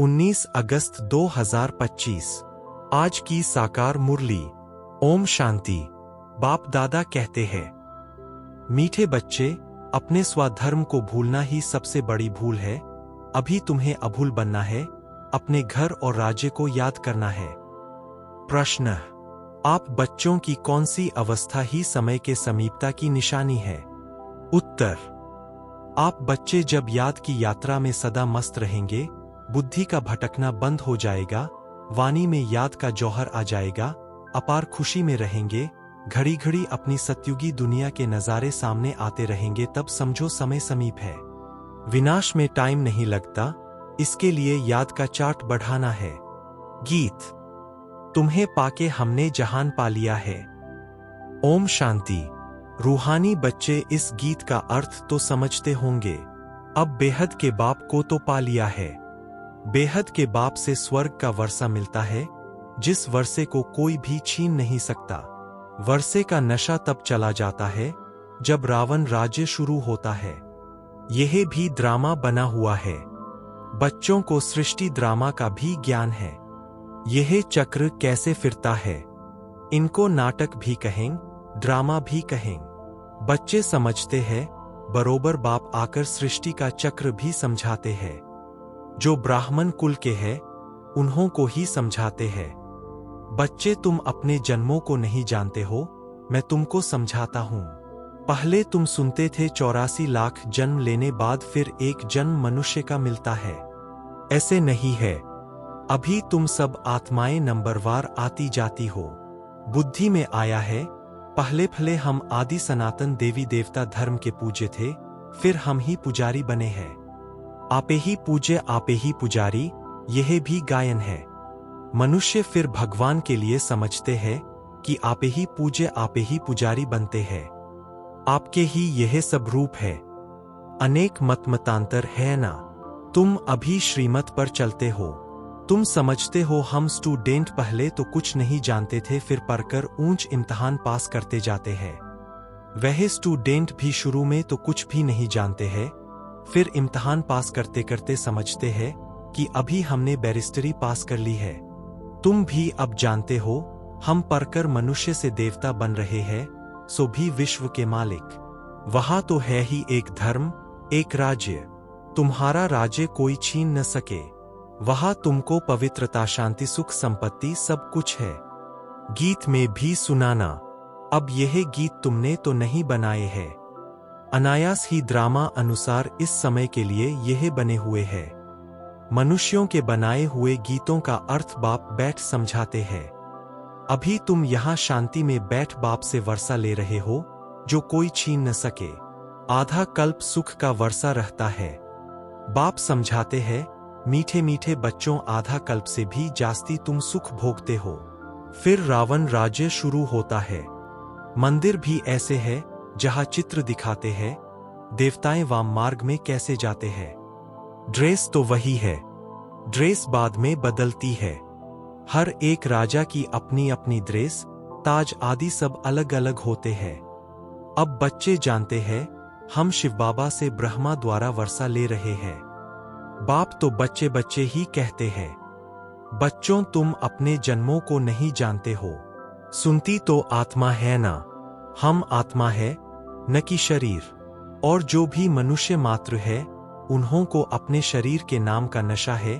19 अगस्त 2025। आज की साकार मुरली। ओम शांति। बाप दादा कहते हैं, मीठे बच्चे, अपने स्वधर्म को भूलना ही सबसे बड़ी भूल है। अभी तुम्हें अभूल बनना है, अपने घर और राज्य को याद करना है। प्रश्न: आप बच्चों की कौन सी अवस्था ही समय के समीपता की निशानी है? उत्तर: आप बच्चे जब याद की यात्रा में सदा मस्त रहेंगे, बुद्धि का भटकना बंद हो जाएगा, वाणी में याद का जौहर आ जाएगा, अपार खुशी में रहेंगे, घड़ी घड़ी अपनी सतयुगी दुनिया के नज़ारे सामने आते रहेंगे, तब समझो समय समीप है। विनाश में टाइम नहीं लगता, इसके लिए याद का चार्ट बढ़ाना है। गीत। तुम्हें पाके हमने जहान पा लिया है। ओम शांति। रूहानी बच्चे इस गीत का अर्थ तो समझते होंगे। अब बेहद के बाप को तो पा लिया है। बेहद के बाप से स्वर्ग का वर्षा मिलता है, जिस वर्षे को कोई भी छीन नहीं सकता। वर्षे का नशा तब चला जाता है जब रावण राज्य शुरू होता है। यह भी ड्रामा बना हुआ है। बच्चों को सृष्टि ड्रामा का भी ज्ञान है। यह चक्र कैसे फिरता है, इनको नाटक भी कहें, ड्रामा भी कहें। बच्चे समझते हैं, बरोबर बाप आकर सृष्टि का चक्र भी समझाते हैं। जो ब्राह्मण कुल के हैं, उन्हों को ही समझाते हैं। बच्चे, तुम अपने जन्मों को नहीं जानते हो, मैं तुमको समझाता हूं। पहले तुम सुनते थे 84 लाख जन्म लेने बाद फिर एक जन्म मनुष्य का मिलता है। ऐसे नहीं है। अभी तुम सब आत्माएं नंबरवार आती जाती हो। बुद्धि में आया है, पहले भले हम आदि सनातन देवी देवता धर्म के पूज्य थे, फिर हम ही पुजारी बने हैं। आपे ही पूज्य आपे ही पुजारी, यह भी गायन है। मनुष्य फिर भगवान के लिए समझते हैं कि आपे ही पूज्य आपे ही पुजारी बनते हैं। आपके ही यह सब रूप है। अनेक मतमतांतर है ना। तुम अभी श्रीमत पर चलते हो। तुम समझते हो हम स्टूडेंट पहले तो कुछ नहीं जानते थे, फिर पढ़कर ऊंच इम्तिहान पास करते जाते हैं। वह स्टूडेंट भी शुरू में तो कुछ भी नहीं जानते हैं, फिर इम्तिहान पास करते करते समझते हैं कि अभी हमने बैरिस्टरी पास कर ली है। तुम भी अब जानते हो, हम पढ़कर मनुष्य से देवता बन रहे हैं, सो भी विश्व के मालिक। वहां तो है ही एक धर्म, एक राज्य। तुम्हारा राज्य कोई छीन न सके। वहां तुमको पवित्रता, शांति, सुख, संपत्ति सब कुछ है। गीत में भी सुनाना। अब यह गीत तुमने तो नहीं बनाए हैं, अनायास ही ड्रामा अनुसार इस समय के लिए यह बने हुए हैं। मनुष्यों के बनाए हुए गीतों का अर्थ बाप बैठ समझाते हैं। अभी तुम यहाँ शांति में बैठ बाप से वर्षा ले रहे हो, जो कोई छीन न सके। आधा कल्प सुख का वर्षा रहता है। बाप समझाते हैं, मीठे मीठे बच्चों, आधा कल्प से भी जास्ती तुम सुख भोगते हो। फिर रावण राज्य शुरू होता है। मंदिर भी ऐसे है जहां चित्र दिखाते हैं देवताएं वाम मार्ग में कैसे जाते हैं। ड्रेस तो वही है, ड्रेस बाद में बदलती है। हर एक राजा की अपनी अपनी ड्रेस, ताज आदि सब अलग अलग होते हैं। अब बच्चे जानते हैं, हम शिव बाबा से ब्रह्मा द्वारा वर्षा ले रहे हैं। बाप तो बच्चे बच्चे ही कहते हैं। बच्चों, तुम अपने जन्मों को नहीं जानते हो। सुनती तो आत्मा है ना। हम आत्मा है, न कि शरीर। और जो भी मनुष्य मात्र है, उन्हों को अपने शरीर के नाम का नशा है,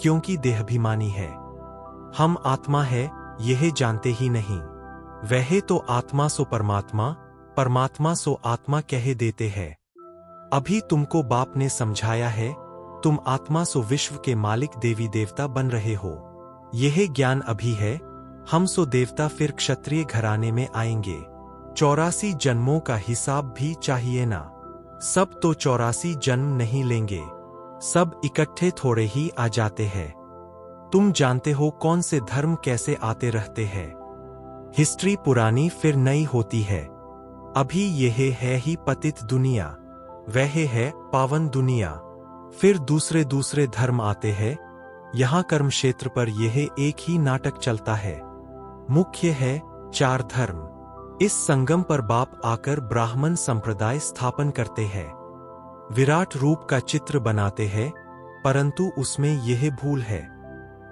क्योंकि देहाभिमानी है। हम आत्मा है, यह जानते ही नहीं। वह तो आत्मा सो परमात्मा, परमात्मा सो आत्मा कह देते हैं। अभी तुमको बाप ने समझाया है, तुम आत्मा सो विश्व के मालिक देवी देवता बन रहे हो। यह ज्ञान अभी है। हम सो देवता फिर क्षत्रिय घराने में आएंगे। 84 जन्मों का हिसाब भी चाहिए ना। सब तो 84 जन्म नहीं लेंगे, सब इकट्ठे थोड़े ही आ जाते हैं। तुम जानते हो कौन से धर्म कैसे आते रहते हैं। हिस्ट्री पुरानी फिर नई होती है। अभी यह है ही पतित दुनिया, वह है पावन दुनिया। फिर दूसरे दूसरे धर्म आते हैं। यहाँ कर्म क्षेत्र पर यह एक ही नाटक चलता है। मुख्य है 4 धर्म। इस संगम पर बाप आकर ब्राह्मण संप्रदाय स्थापन करते हैं। विराट रूप का चित्र बनाते हैं, परंतु उसमें यह भूल है।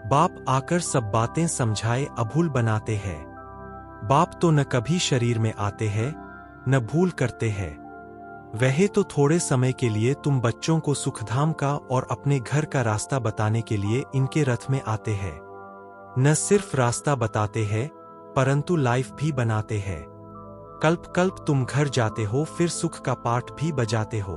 बाप आकर सब बातें समझाए अभूल बनाते हैं। बाप तो न कभी शरीर में आते हैं न भूल करते हैं। वह तो थोड़े समय के लिए तुम बच्चों को सुखधाम का और अपने घर का रास्ता बताने के लिए इनके रथ में आते हैं। न सिर्फ रास्ता बताते हैं परंतु लाइफ भी बनाते हैं। कल्प कल्प तुम घर जाते हो फिर सुख का पाठ भी बजाते हो।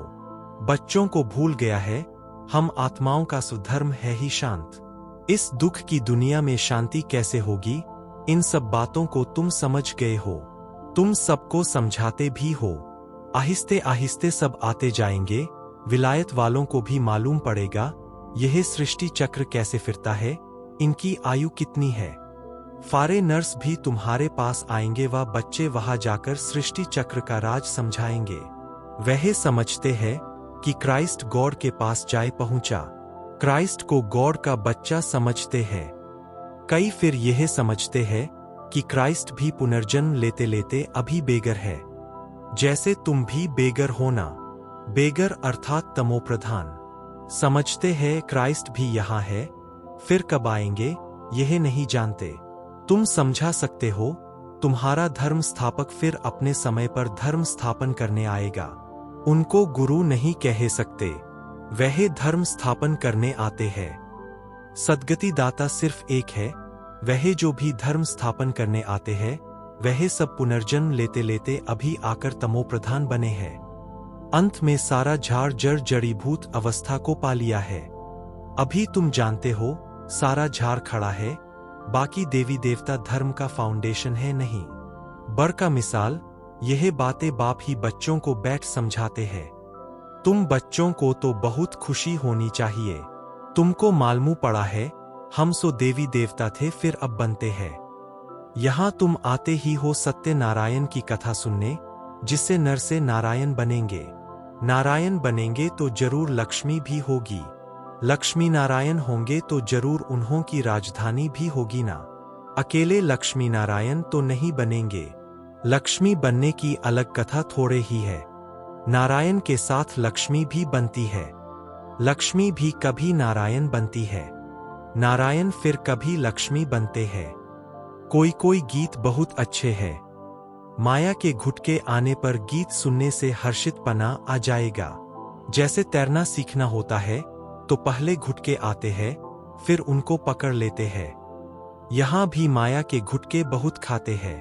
बच्चों को भूल गया है हम आत्माओं का सुधर्म है ही शांत। इस दुख की दुनिया में शांति कैसे होगी, इन सब बातों को तुम समझ गए हो। तुम सबको समझाते भी हो। आहिस्ते आहिस्ते सब आते जाएंगे। विलायत वालों को भी मालूम पड़ेगा यह सृष्टि चक्र कैसे फिरता है, इनकी आयु कितनी है। फॉरेनर्स भी तुम्हारे पास आएंगे, वह बच्चे वहां जाकर सृष्टि चक्र का राज समझाएंगे। वह समझते हैं कि क्राइस्ट गॉड के पास जाए पहुंचा। क्राइस्ट को गॉड का बच्चा समझते हैं। कई फिर यह समझते हैं कि क्राइस्ट भी पुनर्जन्म लेते लेते अभी बेगर है, जैसे तुम भी बेगर होना। बेगर अर्थात तमोप्रधान। समझते हैं क्राइस्ट भी यहां है, फिर कब आएंगे यह नहीं जानते। तुम समझा सकते हो तुम्हारा धर्म स्थापक फिर अपने समय पर धर्म स्थापन करने आएगा। उनको गुरु नहीं कह सकते, वह धर्म स्थापन करने आते हैं। सद्गति दाता सिर्फ एक है, वह जो भी धर्म स्थापन करने आते हैं वह सब पुनर्जन्म लेते लेते अभी आकर तमोप्रधान बने हैं। अंत में सारा झाड़ जड़ जड़ीभूत अवस्था को पा लिया है। अभी तुम जानते हो सारा झाड़ खड़ा है, बाकी देवी देवता धर्म का फाउंडेशन है नहीं। बर का मिसाल यह बातें बाप ही बच्चों को बैठ समझाते हैं। तुम बच्चों को तो बहुत खुशी होनी चाहिए। तुमको मालूम पड़ा है हम सो देवी देवता थे फिर अब बनते हैं। यहां तुम आते ही हो सत्य नारायण की कथा सुनने, जिससे नर से नारायण बनेंगे। नारायण बनेंगे तो जरूर लक्ष्मी भी होगी। लक्ष्मी नारायण होंगे तो जरूर उन्हों की राजधानी भी होगी ना। अकेले लक्ष्मी नारायण तो नहीं बनेंगे। लक्ष्मी बनने की अलग कथा थोड़े ही है। नारायण के साथ लक्ष्मी भी बनती है। लक्ष्मी भी कभी नारायण बनती है। नारायण फिर कभी लक्ष्मी बनते हैं। कोई कोई गीत बहुत अच्छे हैं। माया के घुटके आने पर गीत सुनने से हर्षित पना आ जाएगा। जैसे तैरना सीखना होता है तो पहले घुटके आते हैं फिर उनको पकड़ लेते हैं। यहां भी माया के घुटके बहुत खाते हैं।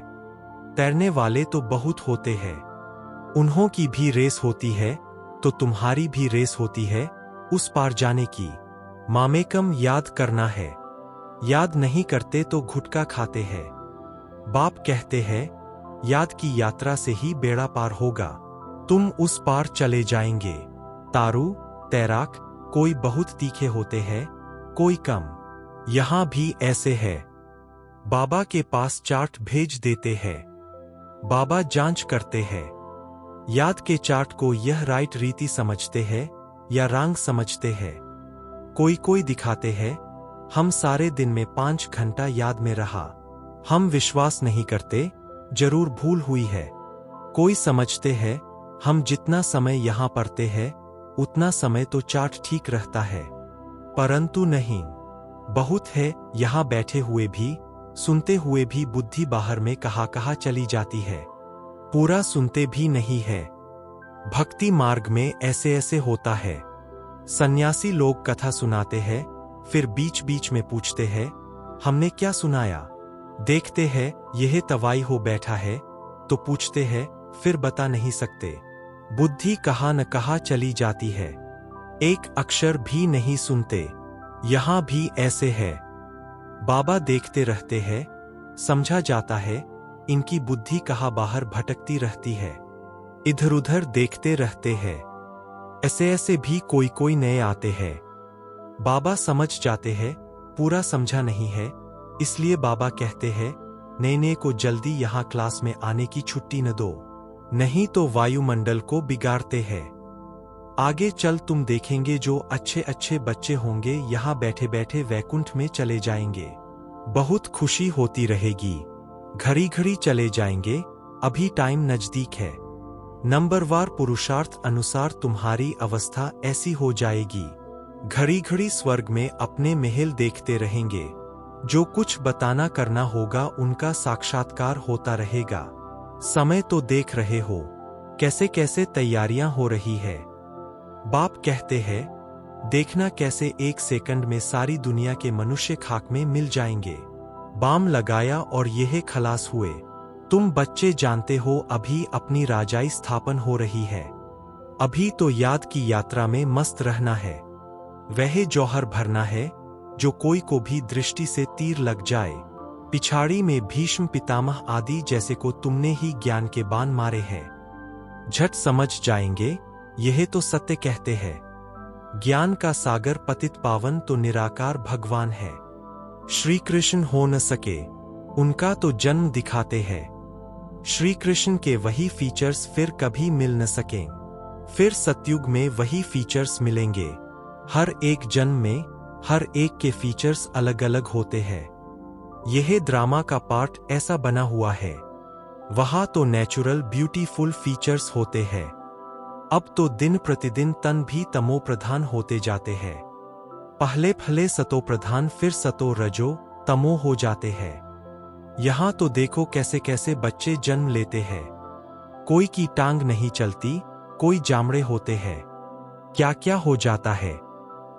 तैरने वाले तो बहुत होते हैं। उन्हों की भी रेस होती है तो तुम्हारी भी रेस होती है उस पार जाने की। मामेकम याद करना है। याद नहीं करते तो घुटका खाते हैं। बाप कहते हैं याद की यात्रा से ही बेड़ा पार होगा। तुम उस पार चले जाएंगे। तारू तैराक कोई बहुत तीखे होते हैं, कोई कम। यहां भी ऐसे है। बाबा के पास चार्ट भेज देते हैं। बाबा जांच करते हैं। याद के चार्ट को यह राइट रीति समझते हैं या रॉन्ग समझते हैं। कोई कोई दिखाते हैं हम सारे दिन में 5 घंटा याद में रहा। हम विश्वास नहीं करते, जरूर भूल हुई है। कोई समझते हैं हम जितना समय यहां पढ़ते हैं उतना समय तो चार्ट ठीक रहता है, परंतु नहीं। बहुत है यहां बैठे हुए भी, सुनते हुए भी बुद्धि बाहर में कहाँ चली जाती है। पूरा सुनते भी नहीं है। भक्ति मार्ग में ऐसे ऐसे होता है। सन्यासी लोग कथा सुनाते हैं फिर बीच बीच में पूछते हैं हमने क्या सुनाया। देखते हैं यह तवाई हो बैठा है तो पूछते हैं फिर बता नहीं सकते। बुद्धि कहाँ न कहाँ चली जाती है। एक अक्षर भी नहीं सुनते। यहां भी ऐसे है। बाबा देखते रहते हैं, समझा जाता है इनकी बुद्धि कहाँ बाहर भटकती रहती है। इधर उधर देखते रहते हैं। ऐसे ऐसे भी कोई कोई नए आते हैं। बाबा समझ जाते हैं पूरा समझा नहीं है, इसलिए बाबा कहते हैं नए नए को जल्दी यहां क्लास में आने की छुट्टी न दो, नहीं तो वायुमंडल को बिगाड़ते हैं। आगे चल तुम देखेंगे जो अच्छे अच्छे बच्चे होंगे यहां बैठे बैठे वैकुंठ में चले जाएंगे। बहुत खुशी होती रहेगी। घड़ी घड़ी चले जाएंगे, अभी टाइम नजदीक है। नंबरवार पुरुषार्थ अनुसार तुम्हारी अवस्था ऐसी हो जाएगी। घड़ी घड़ी स्वर्ग में अपने महल देखते रहेंगे। जो कुछ बताना करना होगा उनका साक्षात्कार होता रहेगा। समय तो देख रहे हो कैसे कैसे तैयारियां हो रही है। बाप कहते हैं, देखना कैसे एक सेकंड में सारी दुनिया के मनुष्य खाक में मिल जाएंगे। बाम लगाया और यह खलास हुए। तुम बच्चे जानते हो अभी अपनी राजाई स्थापन हो रही है। अभी तो याद की यात्रा में मस्त रहना है। वह जौहर भरना है जो कोई को भी दृष्टि से तीर लग जाए। पिछाड़ी में भीष्म पितामह आदि जैसे को तुमने ही ज्ञान के बाण मारे हैं। झट समझ जाएंगे यह तो सत्य कहते हैं। ज्ञान का सागर पतित पावन तो निराकार भगवान है। श्री कृष्ण हो न सके उनका तो जन्म दिखाते हैं। श्री कृष्ण के वही फीचर्स फिर कभी मिल न सकें। फिर सतयुग में वही फीचर्स मिलेंगे। हर एक जन्म में हर एक के फीचर्स अलग अलग होते हैं। यह ड्रामा का पार्ट ऐसा बना हुआ है। वहां तो नेचुरल ब्यूटीफुल फीचर्स होते हैं। अब तो दिन प्रतिदिन तन भी तमो प्रधान होते जाते हैं। पहले पहले सतो प्रधान फिर सतो रजो तमो हो जाते हैं। यहां तो देखो कैसे कैसे बच्चे जन्म लेते हैं। कोई की टांग नहीं चलती, कोई जामड़े होते हैं। क्या क्या हो जाता है।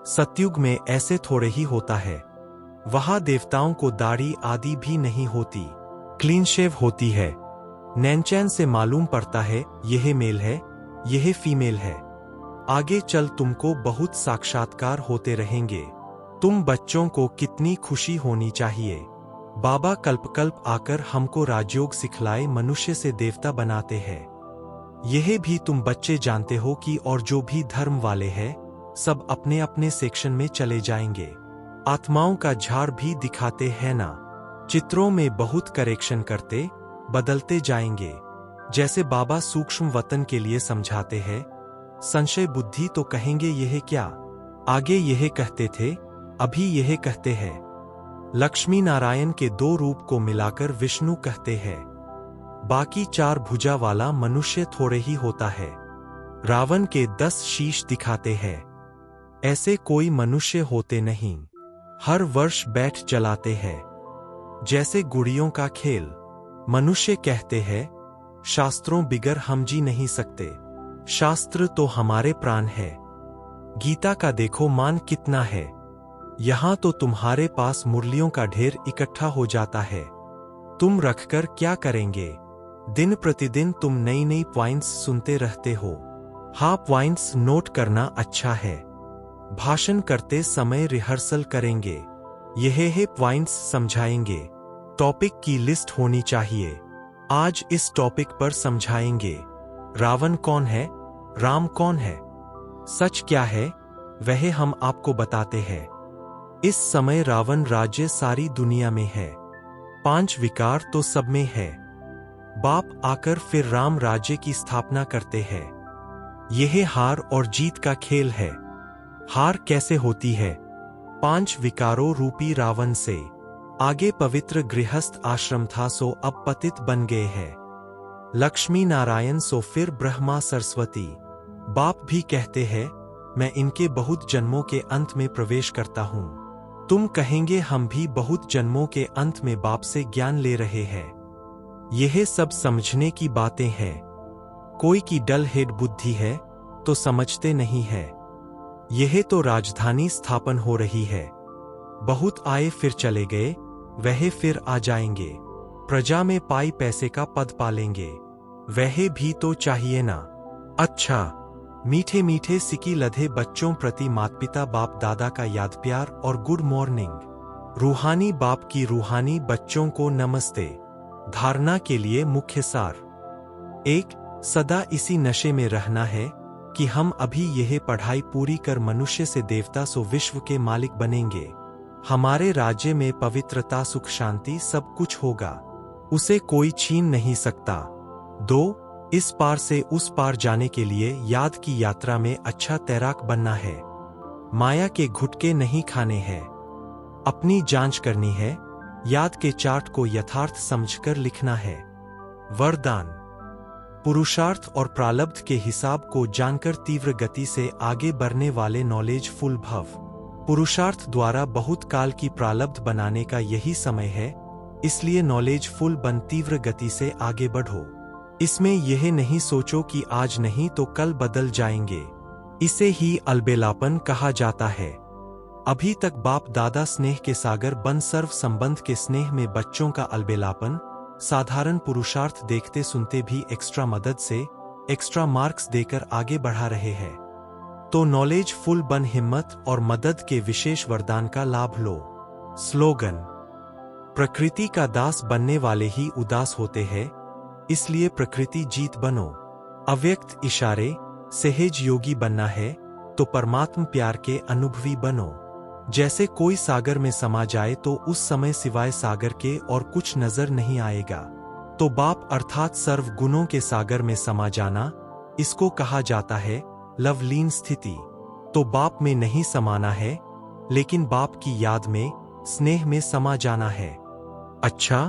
सतयुग में ऐसे थोड़े ही होता है। वहां देवताओं को दाढ़ी आदि भी नहीं होती, क्लीन शेव होती है। नैनचैन से मालूम पड़ता है यह मेल है यह फीमेल है। आगे चल तुमको बहुत साक्षात्कार होते रहेंगे। तुम बच्चों को कितनी खुशी होनी चाहिए। बाबा कल्प कल्प आकर हमको राजयोग सिखलाए मनुष्य से देवता बनाते हैं। यह भी तुम बच्चे जानते हो कि और जो भी धर्म वाले हैं सब अपने अपने सेक्शन में चले जाएंगे। आत्माओं का झाड़ भी दिखाते हैं ना। चित्रों में बहुत करेक्शन करते बदलते जाएंगे। जैसे बाबा सूक्ष्म वतन के लिए समझाते हैं। संशय बुद्धि तो कहेंगे यह क्या, आगे यह कहते थे अभी यह कहते हैं। लक्ष्मी नारायण के दो रूप को मिलाकर विष्णु कहते हैं। बाकी चार भुजा वाला मनुष्य थोड़े ही होता है। रावण के 10 शीश दिखाते हैं। ऐसे कोई मनुष्य होते नहीं। हर वर्ष बैठ चलाते हैं जैसे गुड़ियों का खेल। मनुष्य कहते हैं शास्त्रों बिगर हम जी नहीं सकते। शास्त्र तो हमारे प्राण है। गीता का देखो मान कितना है। यहां तो तुम्हारे पास मुरलियों का ढेर इकट्ठा हो जाता है। तुम रखकर क्या करेंगे। दिन प्रतिदिन तुम नई नई पॉइंट्स सुनते रहते हो। हाँ, पॉइंट्स नोट करना अच्छा है। भाषण करते समय रिहर्सल करेंगे। यह है पॉइंट्स समझाएंगे। टॉपिक की लिस्ट होनी चाहिए। आज इस टॉपिक पर समझाएंगे। रावण कौन है, राम कौन है, सच क्या है, वह हम आपको बताते हैं। इस समय रावण राज्य सारी दुनिया में है। 5 विकार तो सब में है। बाप आकर फिर राम राज्य की स्थापना करते हैं। यह हार और जीत का खेल है। हार कैसे होती है, 5 विकारों रूपी रावण से। आगे पवित्र गृहस्थ आश्रम था सो अब पतित बन गए हैं। लक्ष्मी नारायण सो फिर ब्रह्मा सरस्वती। बाप भी कहते हैं मैं इनके बहुत जन्मों के अंत में प्रवेश करता हूं। तुम कहेंगे हम भी बहुत जन्मों के अंत में बाप से ज्ञान ले रहे हैं। यह सब समझने की बातें हैं। कोई की डल हेड बुद्धि है तो समझते नहीं है। यह तो राजधानी स्थापन हो रही है। बहुत आए फिर चले गए, वह फिर आ जाएंगे। प्रजा में पाई पैसे का पद पालेंगे, वह भी तो चाहिए ना। अच्छा, मीठे मीठे सिकी लधे बच्चों प्रति माता पिता बाप दादा का याद प्यार और गुड मॉर्निंग। रूहानी बाप की रूहानी बच्चों को नमस्ते। धारणा के लिए मुख्य सार 1, सदा इसी नशे में रहना है कि हम अभी यह पढ़ाई पूरी कर मनुष्य से देवता सो विश्व के मालिक बनेंगे। हमारे राज्य में पवित्रता सुख शांति सब कुछ होगा, उसे कोई छीन नहीं सकता। 2, इस पार से उस पार जाने के लिए याद की यात्रा में अच्छा तैराक बनना है। माया के घुटके नहीं खाने हैं। अपनी जांच करनी है। याद के चार्ट को यथार्थ समझकर लिखना है। वरदान पुरुषार्थ और प्रारब्ध के हिसाब को जानकर तीव्र गति से आगे बढ़ने वाले नॉलेजफुल भव। पुरुषार्थ द्वारा बहुत काल की प्रारब्ध बनाने का यही समय है, इसलिए नॉलेजफुल बन तीव्र गति से आगे बढ़ो। इसमें यह नहीं सोचो कि आज नहीं तो कल बदल जाएंगे। इसे ही अलबेलापन कहा जाता है। अभी तक बाप दादा स्नेह के सागर बन सर्व संबंध के स्नेह में बच्चों का अलबेलापन साधारण पुरुषार्थ देखते सुनते भी एक्स्ट्रा मदद से एक्स्ट्रा मार्क्स देकर आगे बढ़ा रहे हैं। तो नॉलेज फुल बन हिम्मत और मदद के विशेष वरदान का लाभ लो। स्लोगन: प्रकृति का दास बनने वाले ही उदास होते हैं, इसलिए प्रकृति जीत बनो। अव्यक्त इशारे: सहज योगी बनना है तो परमात्म प्यार के अनुभवी बनो। जैसे कोई सागर में समा जाए तो उस समय सिवाय सागर के और कुछ नजर नहीं आएगा। तो बाप अर्थात सर्व गुणों के सागर में समा जाना, इसको कहा जाता है लवलीन स्थिति। तो बाप में नहीं समाना है, लेकिन बाप की याद में स्नेह में समा जाना है। अच्छा,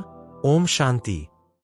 ओम शांति।